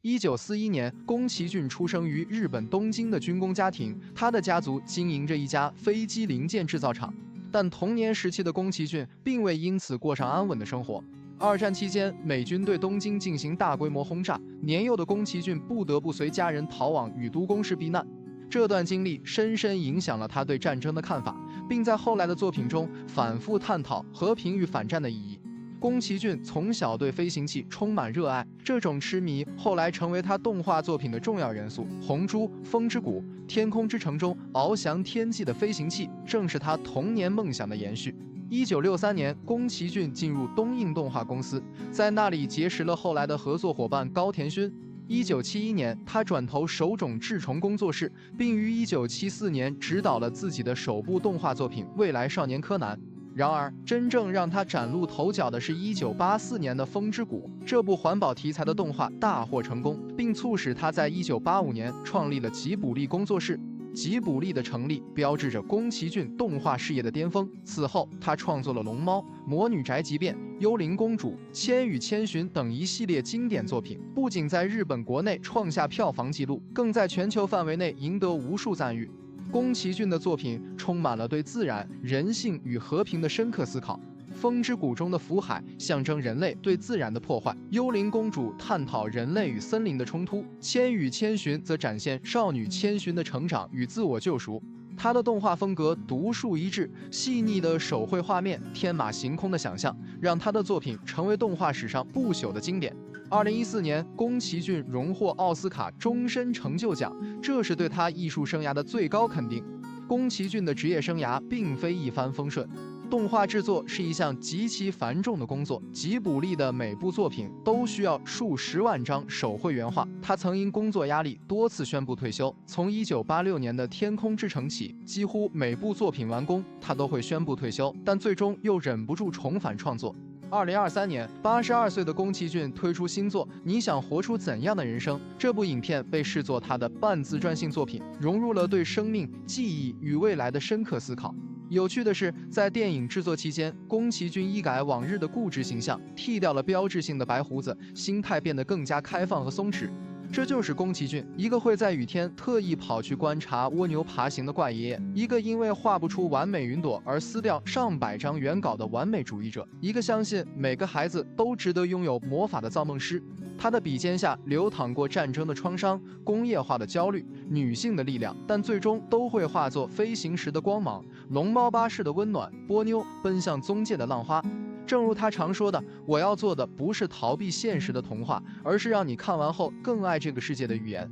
1941年，宫崎骏出生于日本东京的军工家庭，他的家族经营着一家飞机零件制造厂。但童年时期的宫崎骏并未因此过上安稳的生活。二战期间，美军对东京进行大规模轰炸，年幼的宫崎骏不得不随家人逃往宇都宫市避难。这段经历深深影响了他对战争的看法，并在后来的作品中反复探讨和平与反战的意义。宫崎骏从小对飞行器充满热爱，这种痴迷后来成为他动画作品的重要元素。红猪、风之谷、天空之城中翱翔天际的飞行器，正是他童年梦想的延续。1963年，宫崎骏进入东映动画公司，在那里结识了后来的合作伙伴高田勋。1971年，他转投手冢治虫工作室，并于1974年执导了自己的首部动画作品《未来少年柯南》。然而，真正让他崭露头角的是1984年的《风之谷》，这部环保题材的动画大获成功，并促使他在1985年创立了吉卜力工作室。吉卜力的成立标志着宫崎骏动画事业的巅峰。此后，他创作了《龙猫》《魔女宅急便》《幽灵公主》《千与千寻》等一系列经典作品，不仅在日本国内创下票房纪录，更在全球范围内赢得无数赞誉。宫崎骏的作品充满了对自然、人性与和平的深刻思考。风之谷中的福海象征人类对自然的破坏，幽灵公主探讨人类与森林的冲突，千与千寻则展现少女千寻的成长与自我救赎。他的动画风格独树一帜，细腻的手绘画面，天马行空的想象，让他的作品成为动画史上不朽的经典。2014年，宫崎骏荣获奥斯卡终身成就奖，这是对他艺术生涯的最高肯定。宫崎骏的职业生涯并非一帆风顺，动画制作是一项极其繁重的工作，吉卜力的每部作品都需要数十万张手绘原画。他曾因工作压力多次宣布退休，从1986年的《天空之城》起，几乎每部作品完工，他都会宣布退休，但最终又忍不住重返创作。2023年，82岁的宫崎骏推出新作《你想活出怎样的人生》。这部影片被视作他的半自传性作品，融入了对生命、记忆与未来的深刻思考。有趣的是，在电影制作期间，宫崎骏一改往日的固执形象，剃掉了标志性的白胡子，心态变得更加开放和松弛。这就是宫崎骏，一个会在雨天特意跑去观察蜗牛爬行的怪爷爷，一个因为画不出完美云朵而撕掉上百张原稿的完美主义者，一个相信每个孩子都值得拥有魔法的造梦师。他的笔尖下流淌过战争的创伤、工业化的焦虑、女性的力量，但最终都会化作飞行时的光芒，龙猫巴士的温暖，波妞奔向宗界的浪花。正如他常说的，我要做的不是逃避现实的童话，而是让你看完后更爱这个世界的语言。